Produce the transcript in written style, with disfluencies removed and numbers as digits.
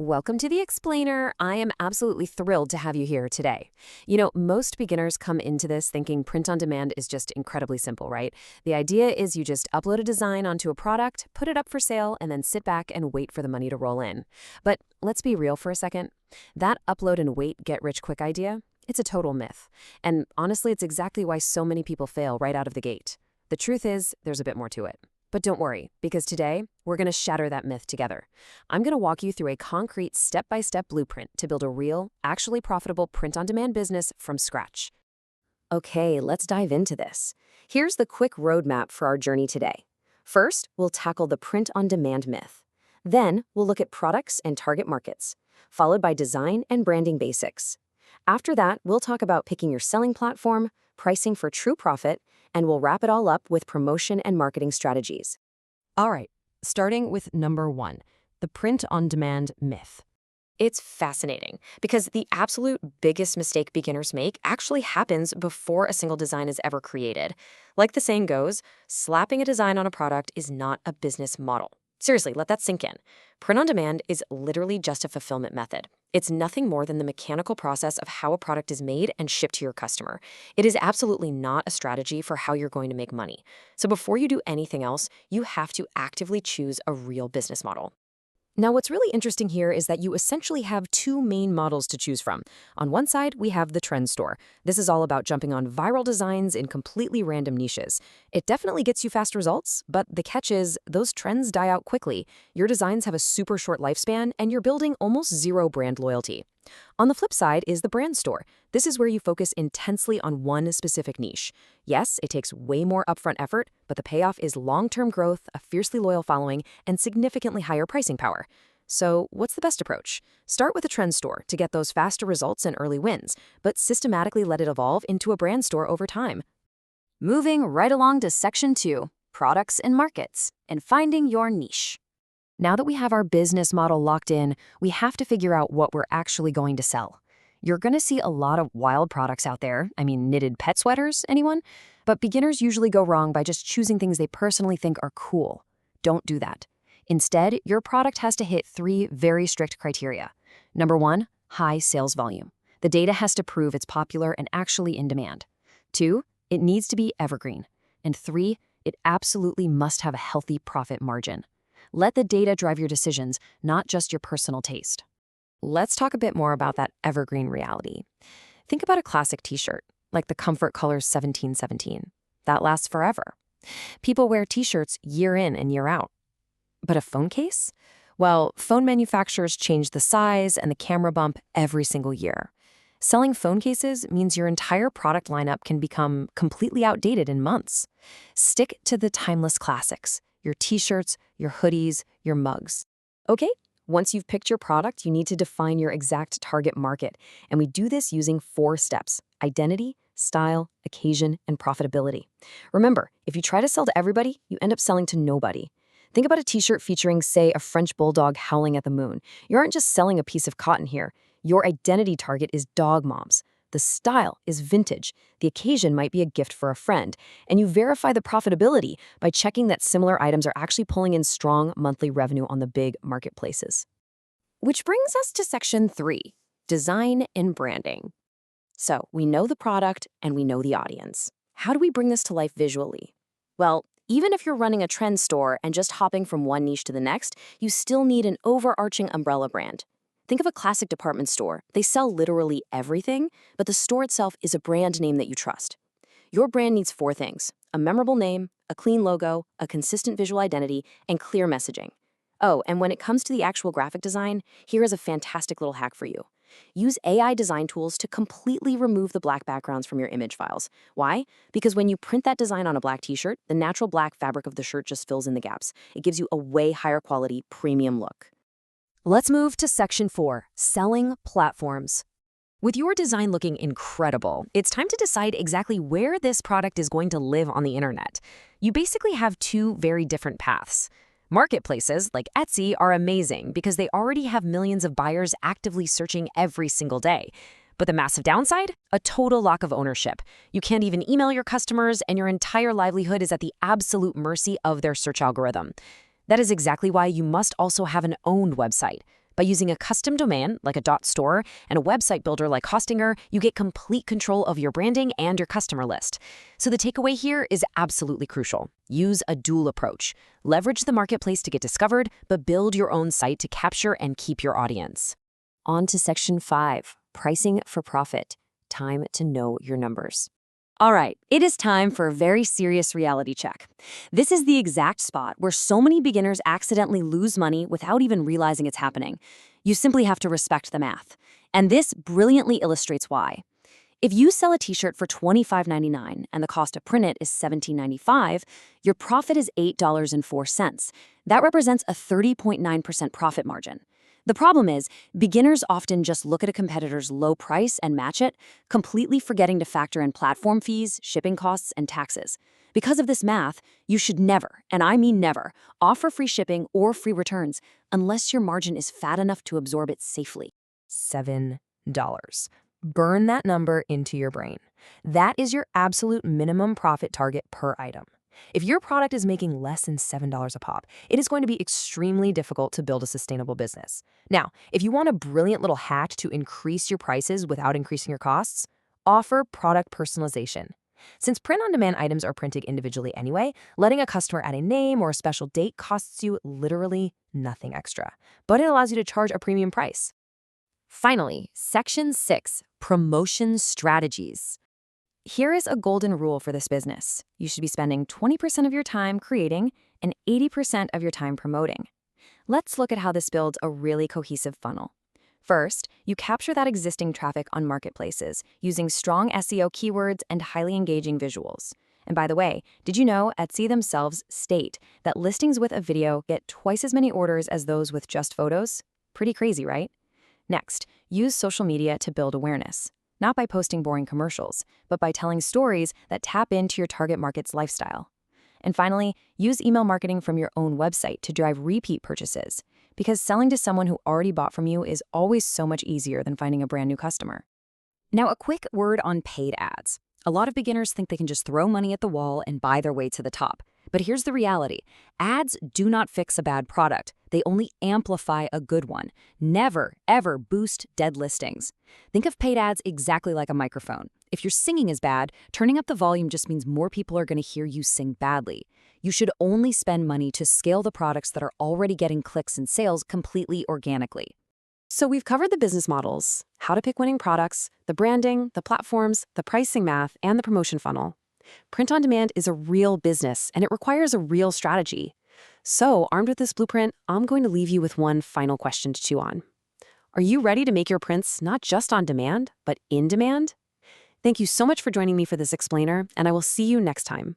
Welcome to the Explainer. I am absolutely thrilled to have you here today. Most beginners come into this thinking print on demand is just incredibly simple, right? The idea is you just upload a design onto a product, put it up for sale, and then sit back and wait for the money to roll in. But let's be real for a second. That upload and wait, get rich quick idea, it's a total myth. And honestly, it's exactly why so many people fail right out of the gate. The truth is, there's a bit more to it. But don't worry, because today, we're going to shatter that myth together. I'm going to walk you through a concrete step-by-step blueprint to build a real, actually profitable print-on-demand business from scratch. Okay, let's dive into this. Here's the quick roadmap for our journey today. First, we'll tackle the print-on-demand myth. Then, we'll look at products and target markets, followed by design and branding basics. After that, we'll talk about picking your selling platform, pricing for true profit, and we'll wrap it all up with promotion and marketing strategies. All right, starting with number 1, the print-on-demand myth. It's fascinating because the absolute biggest mistake beginners make actually happens before a single design is ever created. Like the saying goes, slapping a design on a product is not a business model. Seriously, let that sink in. Print on demand is literally just a fulfillment method. It's nothing more than the mechanical process of how a product is made and shipped to your customer. It is absolutely not a strategy for how you're going to make money. So before you do anything else, you have to actively choose a real business model. Now, what's really interesting here is that you essentially have two main models to choose from. On one side, we have the trend store. This is all about jumping on viral designs in completely random niches. It definitely gets you fast results, but the catch is those trends die out quickly. Your designs have a super short lifespan, and you're building almost zero brand loyalty. On the flip side is the brand store. This is where you focus intensely on one specific niche. Yes, it takes way more upfront effort, but the payoff is long-term growth, a fiercely loyal following, and significantly higher pricing power. So what's the best approach? Start with a trend store to get those faster results and early wins, but systematically let it evolve into a brand store over time. Moving right along to Section 2, products and markets, and finding your niche. Now that we have our business model locked in, we have to figure out what we're actually going to sell. You're going to see a lot of wild products out there. Knitted pet sweaters, anyone? But beginners usually go wrong by just choosing things they personally think are cool. Don't do that. Instead, your product has to hit 3 very strict criteria. Number 1, high sales volume. The data has to prove it's popular and actually in demand. 2, it needs to be evergreen. And 3, it absolutely must have a healthy profit margin. Let the data drive your decisions, not just your personal taste. Let's talk a bit more about that evergreen reality. Think about a classic t-shirt, like the Comfort Colors 1717. That lasts forever. People wear t-shirts year in and year out. But a phone case? Well, phone manufacturers change the size and the camera bump every single year. Selling phone cases means your entire product lineup can become completely outdated in months. Stick to the timeless classics. Your t-shirts, your hoodies, your mugs. Okay, once you've picked your product, you need to define your exact target market. And we do this using 4 steps: identity, style, occasion, and profitability. Remember, if you try to sell to everybody, you end up selling to nobody. Think about a t-shirt featuring, say, a French bulldog howling at the moon. You aren't just selling a piece of cotton here. Your identity target is dog moms. The style is vintage. The occasion might be a gift for a friend. And you verify the profitability by checking that similar items are actually pulling in strong monthly revenue on the big marketplaces. Which brings us to Section 3, design and branding. So we know the product and we know the audience. How do we bring this to life visually? Well, even if you're running a trend store and just hopping from one niche to the next, you still need an overarching umbrella brand. Think of a classic department store. They sell literally everything, but the store itself is a brand name that you trust. Your brand needs 4 things: a memorable name, a clean logo, a consistent visual identity, and clear messaging. Oh, and when it comes to the actual graphic design, here is a fantastic little hack for you. Use AI design tools to completely remove the black backgrounds from your image files. Why? Because when you print that design on a black t-shirt, the natural black fabric of the shirt just fills in the gaps. It gives you a way higher quality, premium look. Let's move to Section 4, selling platforms. With your design looking incredible, it's time to decide exactly where this product is going to live on the internet. You basically have 2 very different paths. Marketplaces like Etsy are amazing because they already have millions of buyers actively searching every single day. But the massive downside? A total lack of ownership. You can't even email your customers, and your entire livelihood is at the absolute mercy of their search algorithm. That is exactly why you must also have an owned website. By using a custom domain like a .store and a website builder like Hostinger, you get complete control of your branding and your customer list. So the takeaway here is absolutely crucial. Use a dual approach. Leverage the marketplace to get discovered, but build your own site to capture and keep your audience. On to Section 5, Pricing for Profit. Time to know your numbers. All right, it is time for a very serious reality check. This is the exact spot where so many beginners accidentally lose money without even realizing it's happening. You simply have to respect the math. And this brilliantly illustrates why. If you sell a t-shirt for $25.99 and the cost to print it is $17.95, your profit is $8.04. That represents a 30.9% profit margin. The problem is, beginners often just look at a competitor's low price and match it, completely forgetting to factor in platform fees, shipping costs, and taxes. Because of this math, you should never, and I mean never, offer free shipping or free returns unless your margin is fat enough to absorb it safely. $7. Burn that number into your brain. That is your absolute minimum profit target per item. If your product is making less than $7 a pop, it is going to be extremely difficult to build a sustainable business. Now, if you want a brilliant little hack to increase your prices without increasing your costs, offer product personalization. Since print-on-demand items are printed individually anyway, letting a customer add a name or a special date costs you literally nothing extra, but it allows you to charge a premium price. Finally, Section 6, Promotion Strategies. Here is a golden rule for this business. You should be spending 20% of your time creating and 80% of your time promoting. Let's look at how this builds a really cohesive funnel. First, you capture that existing traffic on marketplaces using strong SEO keywords and highly engaging visuals. And by the way, did you know Etsy themselves state that listings with a video get twice as many orders as those with just photos? Pretty crazy, right? Next, use social media to build awareness. Not by posting boring commercials, but by telling stories that tap into your target market's lifestyle. And finally, use email marketing from your own website to drive repeat purchases, because selling to someone who already bought from you is always so much easier than finding a brand new customer. Now, a quick word on paid ads. A lot of beginners think they can just throw money at the wall and buy their way to the top. But here's the reality. Ads do not fix a bad product. They only amplify a good one. Never, ever boost dead listings. Think of paid ads exactly like a microphone. If your singing is bad, turning up the volume just means more people are going to hear you sing badly. You should only spend money to scale the products that are already getting clicks and sales completely organically. So we've covered the business models, how to pick winning products, the branding, the platforms, the pricing math, and the promotion funnel. Print on demand is a real business, and it requires a real strategy. So, armed with this blueprint, I'm going to leave you with one final question to chew on. Are you ready to make your prints not just on demand, but in demand? Thank you so much for joining me for this explainer, and I will see you next time.